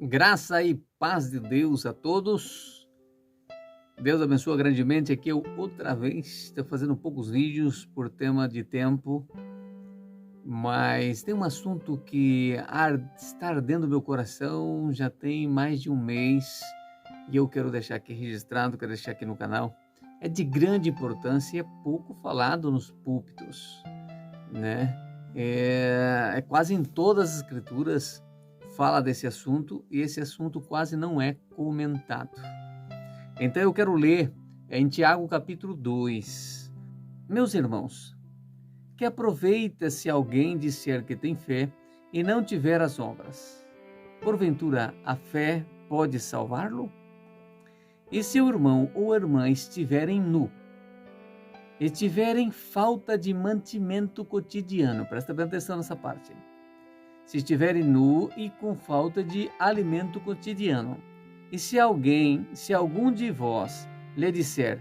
Graça e paz de Deus a todos. Deus abençoa grandemente. Aqui eu outra vez estou fazendo poucos vídeos por tema de tempo, mas tem um assunto que está ardendo meu coração já tem mais de um mês e eu quero deixar aqui registrado, quero deixar aqui no canal. É de grande importância e é pouco falado nos púlpitos, né? É quase em todas as escrituras fala desse assunto e esse assunto quase não é comentado. Então eu quero ler em Tiago capítulo 2. Meus irmãos, que aproveita se alguém disser que tem fé e não tiver as obras? Porventura a fé pode salvá-lo? E se o irmão ou irmã estiverem nu, e tiverem falta de mantimento cotidiano, presta bem atenção nessa parte, se estiverem nu e com falta de alimento cotidiano, e se algum de vós lhe disser,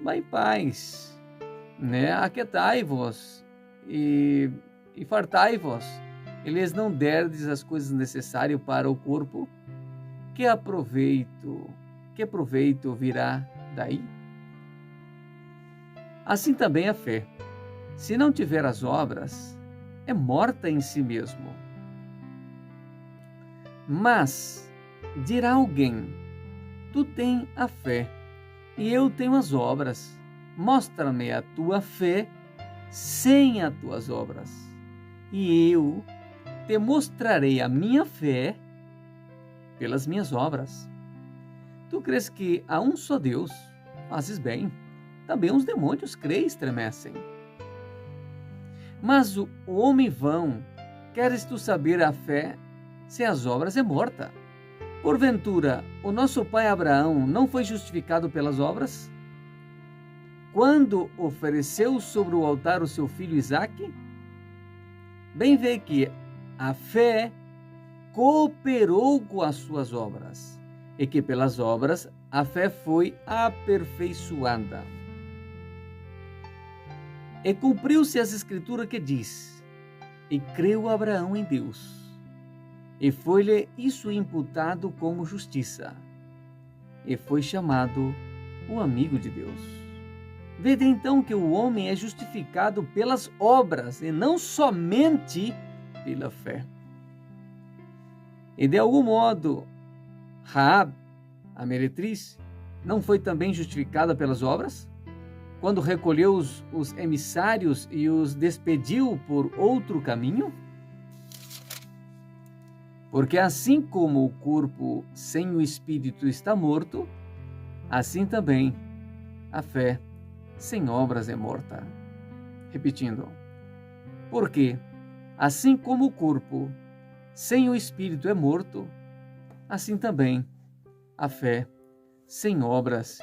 vai em paz, né, aquietai-vos e fartai-vos, e lhes não derdes as coisas necessárias para o corpo, que proveito virá daí? Assim também a fé, se não tiver as obras, é morta em si mesmo. Mas dirá alguém, tu tens a fé e eu tenho as obras. Mostra-me a tua fé sem as tuas obras, e eu te mostrarei a minha fé pelas minhas obras. Tu crês que há um só Deus? Fazes bem. Também os demônios creem e estremecem. Mas o homem vão, queres tu saber a fé sem as obras é morta? Porventura, o nosso pai Abraão não foi justificado pelas obras? Quando ofereceu sobre o altar o seu filho Isaque? Bem vê que a fé cooperou com as suas obras, e que pelas obras a fé foi aperfeiçoada. E cumpriu-se as escrituras que diz, e creu Abraão em Deus, e foi-lhe isso imputado como justiça, e foi chamado o amigo de Deus. Vede então que o homem é justificado pelas obras, e não somente pela fé. E de algum modo, Raabe, a meretriz, não foi também justificada pelas obras? Quando recolheu os emissários e os despediu por outro caminho? Porque assim como o corpo sem o espírito está morto, assim também a fé sem obras é morta. Repetindo, porque assim como o corpo sem o espírito é morto, assim também a fé sem obras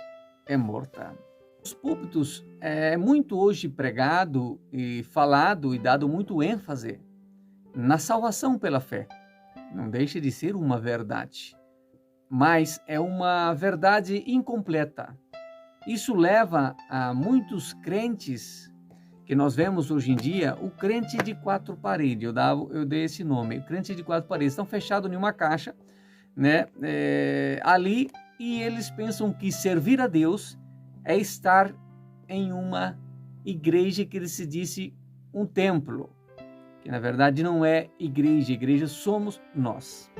é morta. Os púlpitos é muito hoje pregado e falado e dado muito ênfase na salvação pela fé. Não deixa de ser uma verdade, mas é uma verdade incompleta. Isso leva a muitos crentes que nós vemos hoje em dia, o crente de quatro paredes, eu dei esse nome, crente de quatro paredes, estão fechados em uma caixa, né, ali, e eles pensam que servir a Deus é estar em uma igreja que se disse um templo, que na verdade não é igreja somos nós.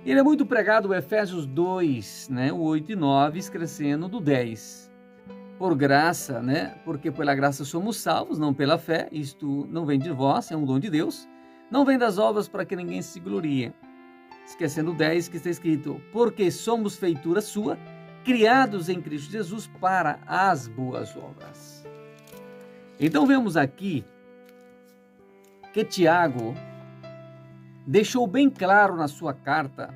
Ele é muito pregado o Efésios 2, né, o 8 e 9, crescendo do 10. Por graça, né, porque pela graça somos salvos, não pela fé, isto não vem de vós, é um dom de Deus, não vem das obras para que ninguém se glorie. Esquecendo o 10 que está escrito, porque somos feitura sua, criados em Cristo Jesus para as boas obras. Então vemos aqui que Tiago deixou bem claro na sua carta,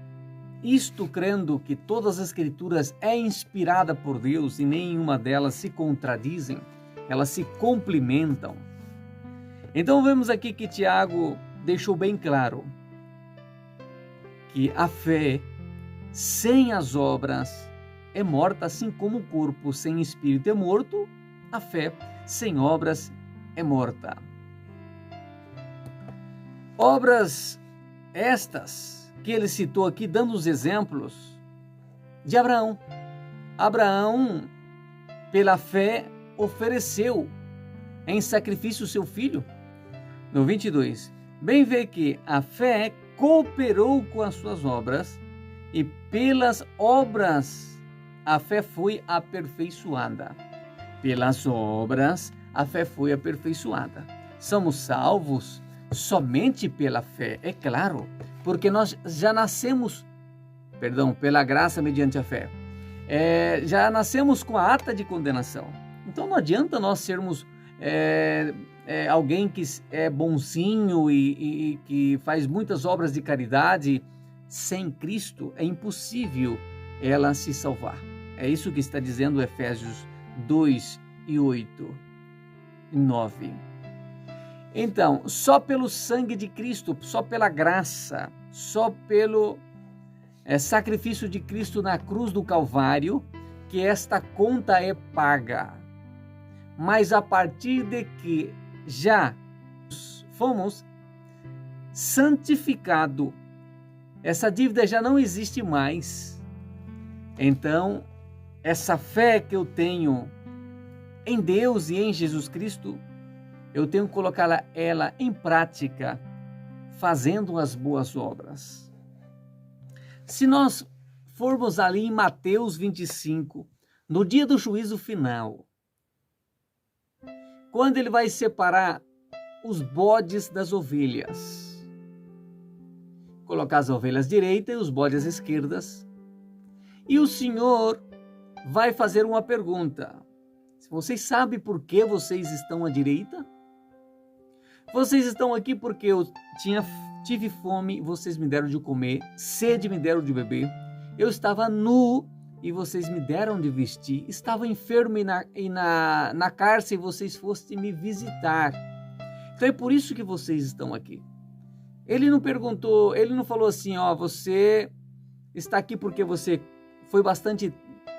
isto crendo que todas as escrituras é inspirada por Deus e nenhuma delas se contradizem, elas se complementam. Então vemos aqui que Tiago deixou bem claro que a fé sem as obras é morta, assim como o corpo sem espírito é morto, a fé sem obras é morta. Obras estas que ele citou aqui, dando os exemplos de Abraão. Abraão, pela fé, ofereceu em sacrifício o seu filho. No 22, bem vê que a fé cooperou com as suas obras, e pelas obras a fé foi aperfeiçoada. Pelas obras a fé foi aperfeiçoada. Somos salvos somente pela fé, é claro, porque nós já nascemos, pela graça mediante a fé, já nascemos com a ata de condenação. Então não adianta nós sermos alguém que é bonzinho e que faz muitas obras de caridade. Sem Cristo é impossível ela se salvar. É isso que está dizendo Efésios 2 e 8 e 9. Então, só pelo sangue de Cristo, só pela graça, só pelo sacrifício de Cristo na cruz do Calvário, que esta conta é paga. Mas a partir de que já fomos santificados, essa dívida já não existe mais. Então, essa fé que eu tenho em Deus e em Jesus Cristo, eu tenho que colocar ela em prática, fazendo as boas obras. Se nós formos ali em Mateus 25, no dia do juízo final, quando ele vai separar os bodes das ovelhas, colocar as ovelhas direitas e os bodes esquerdas, e o Senhor vai fazer uma pergunta: vocês sabem por que vocês estão à direita? Vocês estão aqui porque eu tive fome, vocês me deram de comer, sede me deram de beber, eu estava nu e vocês me deram de vestir, estava enfermo e na cárcere vocês fossem me visitar. Então é por isso que vocês estão aqui. Ele não perguntou, ele não falou assim, você está aqui porque você foi bastante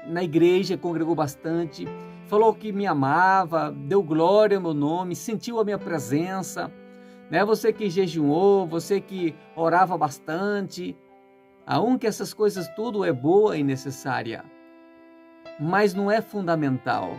na igreja, congregou bastante, falou que me amava, deu glória ao meu nome, sentiu a minha presença, né? Você que jejuou, você que orava bastante, aunque essas coisas tudo é boa e necessária, mas não é fundamental.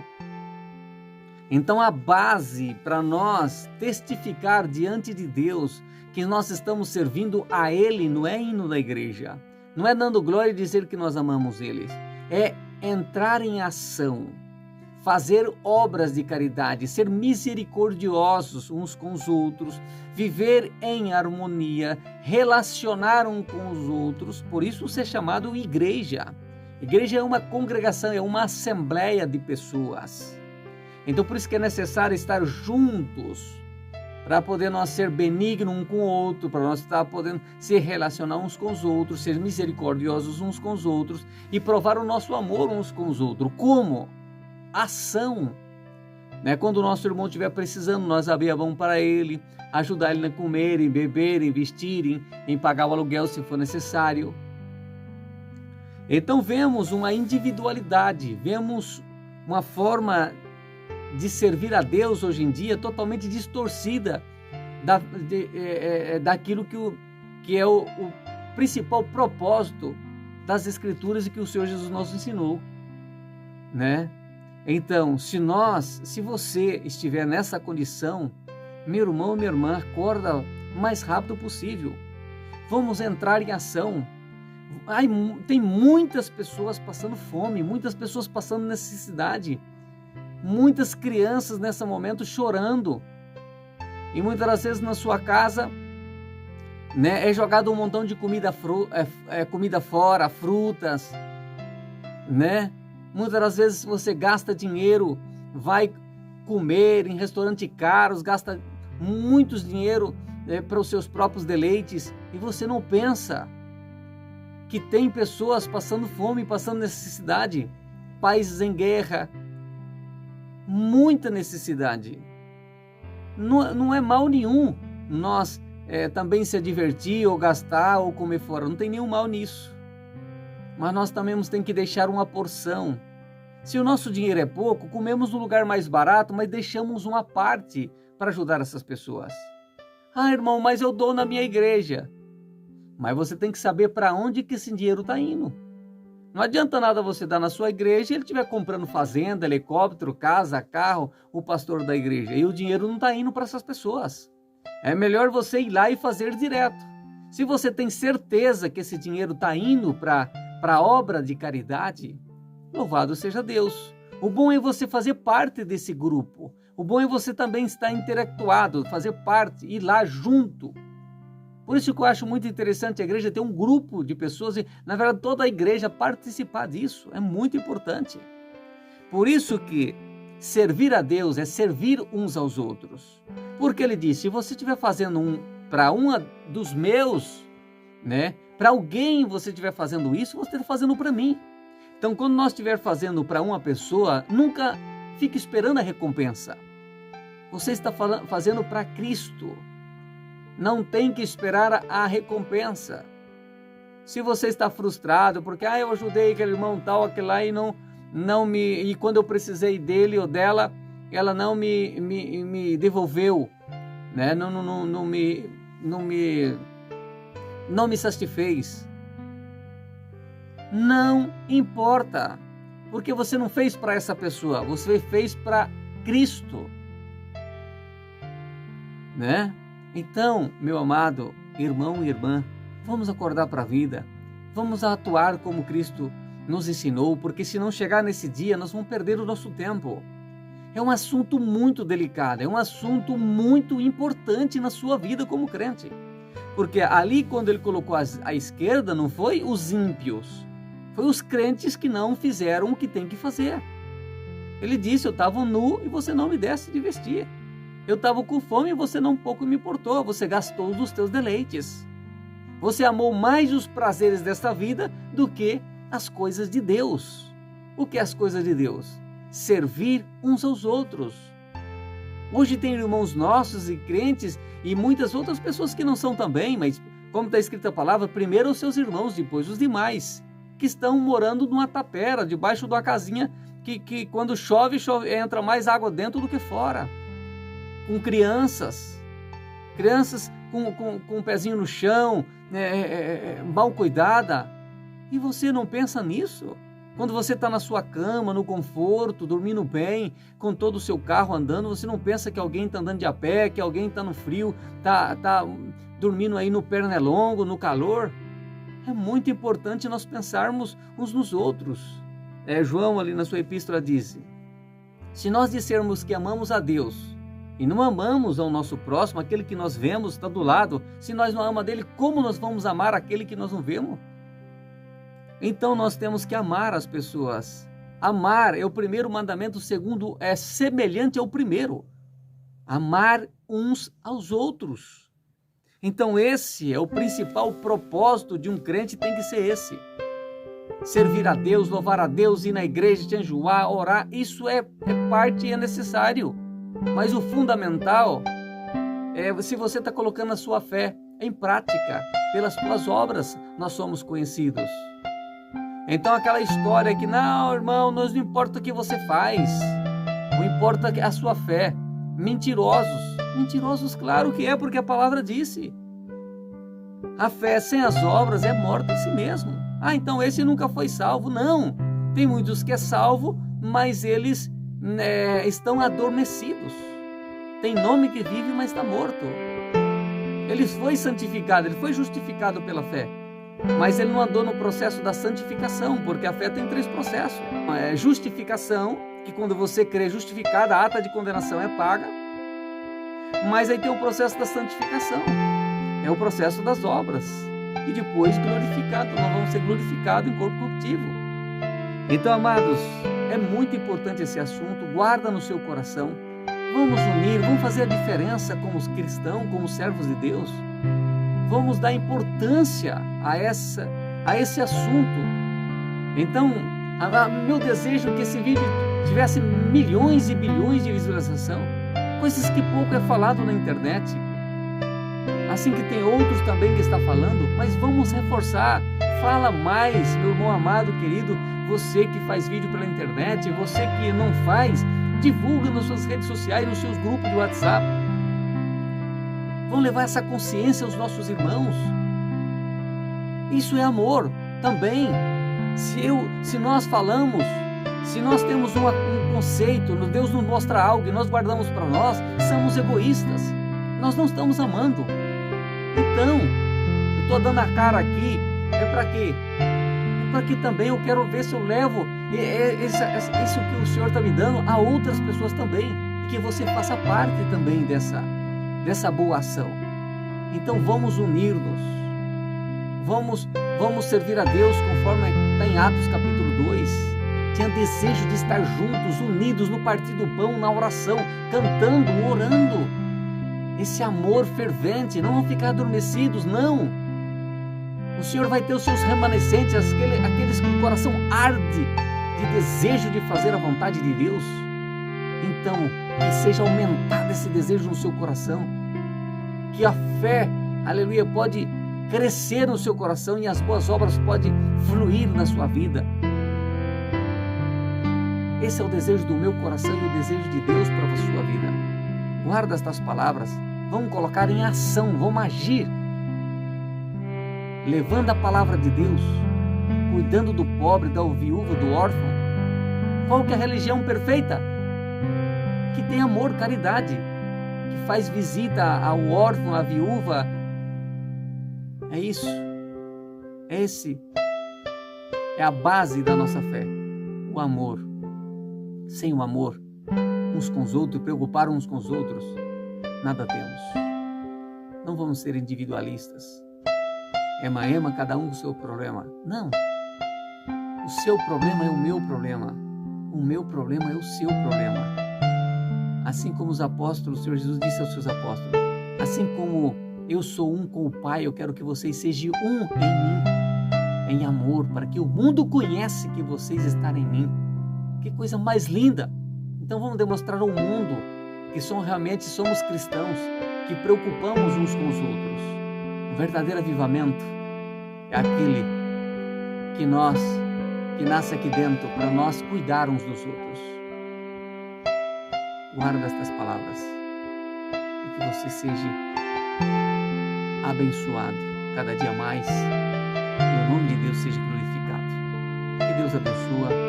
Então a base para nós testificar diante de Deus que nós estamos servindo a Ele não é indo na igreja, não é dando glória e dizer que nós amamos Ele, é entrar em ação, fazer obras de caridade, ser misericordiosos uns com os outros, viver em harmonia, relacionar uns com os outros, por isso ser chamado igreja. Igreja é uma congregação, é uma assembleia de pessoas. Então por isso que é necessário estar juntos, para poder nós ser benignos um com o outro, para nós estar podendo se relacionar uns com os outros, ser misericordiosos uns com os outros e provar o nosso amor uns com os outros. Como? Ação. Quando o nosso irmão estiver precisando, nós abrir a mão para ele, ajudar ele a comer, em beber, em vestir, em pagar o aluguel se for necessário. Então vemos uma individualidade, vemos uma forma de servir a Deus hoje em dia totalmente distorcida daquilo que é o principal propósito das Escrituras e que o Senhor Jesus nos ensinou, né? Então, se você estiver nessa condição, meu irmão, minha irmã, acorda o mais rápido possível. Vamos entrar em ação. Tem muitas pessoas passando fome, muitas pessoas passando necessidade, muitas crianças nesse momento chorando. E muitas das vezes na sua casa, é jogado um montão de comida fora, frutas, Muitas das vezes você gasta dinheiro, vai comer em restaurantes caros, gasta muito dinheiro para os seus próprios deleites e você não pensa que tem pessoas passando fome, passando necessidade, países em guerra, muita necessidade. Não é mal nenhum nós também se divertir ou gastar ou comer fora, não tem nenhum mal nisso. Mas nós também temos que deixar uma porção. Se o nosso dinheiro é pouco, comemos no lugar mais barato, mas deixamos uma parte para ajudar essas pessoas. Irmão, mas eu dou na minha igreja. mas você tem que saber para onde que esse dinheiro está indo. Não adianta nada você dar na sua igreja e ele estiver comprando fazenda, helicóptero, casa, carro, o pastor da igreja, e o dinheiro não está indo para essas pessoas. É melhor você ir lá e fazer direto. Se você tem certeza que esse dinheiro está indo para a obra de caridade, louvado seja Deus. O bom é você fazer parte desse grupo. O bom é você também estar interactuado, fazer parte, ir lá junto. Por isso que eu acho muito interessante a igreja ter um grupo de pessoas e, na verdade, toda a igreja participar disso. É muito importante. Por isso que servir a Deus é servir uns aos outros. Porque ele disse, se você estiver fazendo para um dos meus, para alguém você estiver fazendo isso, você está fazendo para mim. Então, quando nós estiver fazendo para uma pessoa, nunca fique esperando a recompensa. Você está fazendo para Cristo. Não tem que esperar a recompensa. Se você está frustrado, porque eu ajudei aquele irmão tal, aquele lá, e quando eu precisei dele ou dela, ela não me devolveu, não me satisfez. Não importa, porque você não fez para essa pessoa, você fez para Cristo, Então, meu amado irmão e irmã, vamos acordar para a vida, vamos atuar como Cristo nos ensinou, porque se não chegar nesse dia, nós vamos perder o nosso tempo. É um assunto muito delicado, é um assunto muito importante na sua vida como crente. Porque ali, quando ele colocou à esquerda, não foi os ímpios, foi os crentes que não fizeram o que tem que fazer. Ele disse, eu estava nu e você não me desse de vestir. Eu estava com fome e você não pouco me importou, você gastou dos teus deleites. Você amou mais os prazeres desta vida do que as coisas de Deus. O que é as coisas de Deus? Servir uns aos outros. Hoje tem irmãos nossos e crentes e muitas outras pessoas que não são também, mas como está escrita a palavra, primeiro os seus irmãos, depois os demais, que estão morando numa tapera, debaixo de uma casinha que quando chove, entra mais água dentro do que fora. Com crianças com o pezinho no chão, mal cuidada. E você não pensa nisso? Quando você está na sua cama, no conforto, dormindo bem, com todo o seu carro andando, você não pensa que alguém está andando de a pé, que alguém está no frio, está dormindo aí no pernilongo, no calor? É muito importante nós pensarmos uns nos outros. João ali na sua epístola diz, se nós dissermos que amamos a Deus e não amamos ao nosso próximo, aquele que nós vemos, está do lado, se nós não amamos dele, como nós vamos amar aquele que nós não vemos? Então nós temos que amar as pessoas. Amar é o primeiro mandamento, o segundo é semelhante ao primeiro. Amar uns aos outros. Então esse é o principal propósito de um crente, tem que ser esse. Servir a Deus, louvar a Deus, ir na igreja, jejuar, orar, isso é parte e é necessário. Mas o fundamental é se você está colocando a sua fé em prática. Pelas suas obras nós somos conhecidos. Então aquela história que, não, irmão, não importa o que você faz, não importa a sua fé. Mentirosos, claro que é, porque a palavra disse. A fé sem as obras é morta em si mesmo. Então esse nunca foi salvo. Não, tem muitos que é salvo, mas eles estão adormecidos. Tem nome que vive, mas está morto. Ele foi santificado, ele foi justificado pela fé, mas ele não andou no processo da santificação, porque a fé tem 3 processos. Justificação, que quando você crê justificado, a ata de condenação é paga. Mas aí tem o processo da santificação, é o processo das obras. E depois glorificado, nós vamos ser glorificados em corpo corruptível. Então, amados, é muito importante esse assunto, guarda no seu coração. Vamos unir, vamos fazer a diferença como os cristãos, como servos de Deus. Vamos dar importância a esse assunto. Então, meu desejo é que esse vídeo tivesse milhões e bilhões de visualização, coisas que pouco é falado na internet. Assim que tem outros também que está falando, mas vamos reforçar. Fala mais, meu irmão amado, querido, você que faz vídeo pela internet, você que não faz, divulga nas suas redes sociais, nos seus grupos de WhatsApp. Vamos levar essa consciência aos nossos irmãos. Isso é amor também. Se nós falamos, se nós temos um conceito, Deus nos mostra algo e nós guardamos para nós, somos egoístas. Nós não estamos amando. Então, eu estou dando a cara aqui, é para quê? É para que também eu quero ver se eu levo isso que o Senhor está me dando a outras pessoas também. E que você faça parte também dessa boa ação. Então vamos unir-nos. Vamos servir a Deus conforme está em Atos capítulo 2. Tinha desejo de estar juntos, unidos no partir do pão, na oração, cantando, orando. Esse amor fervente, não vão ficar adormecidos, não. O Senhor vai ter os seus remanescentes, aqueles que o coração arde de desejo de fazer a vontade de Deus. Então, que seja aumentado esse desejo no seu coração, que a fé, aleluia, pode crescer no seu coração e as boas obras podem fluir na sua vida. Esse é o desejo do meu coração e o desejo de Deus para a sua vida. Guarda estas palavras, vamos colocar em ação, vamos agir, levando a palavra de Deus, cuidando do pobre, da viúva, do órfão. Qual que é a religião perfeita? Que tem amor, caridade, que faz visita ao órfão, à viúva. É isso. Esse é a base da nossa fé, o amor. Sem o amor, uns com os outros, preocupar uns com os outros, nada temos. Não vamos ser individualistas. Ema, cada um com o seu problema. Não. O seu problema é o meu problema. O meu problema é o seu problema. Assim como os apóstolos, o Senhor Jesus disse aos seus apóstolos, assim como eu sou um com o Pai, eu quero que vocês sejam um em mim, em amor, para que o mundo conheça que vocês estão em mim. Que coisa mais linda! Então vamos demonstrar ao mundo que realmente somos cristãos, que preocupamos uns com os outros. O verdadeiro avivamento é aquele que nasce aqui dentro para nós cuidar uns dos outros. Guarda estas palavras e que você seja abençoado cada dia mais e o nome de Deus seja glorificado. Que Deus abençoe.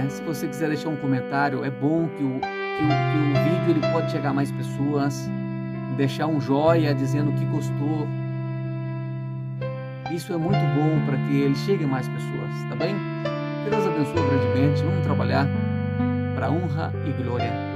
Se você quiser deixar um comentário, é bom que o vídeo ele pode chegar a mais pessoas, deixar um joinha dizendo que gostou. Isso é muito bom para que ele chegue a mais pessoas, tá bem? Que Deus abençoe grandemente. Vamos trabalhar para a honra e glória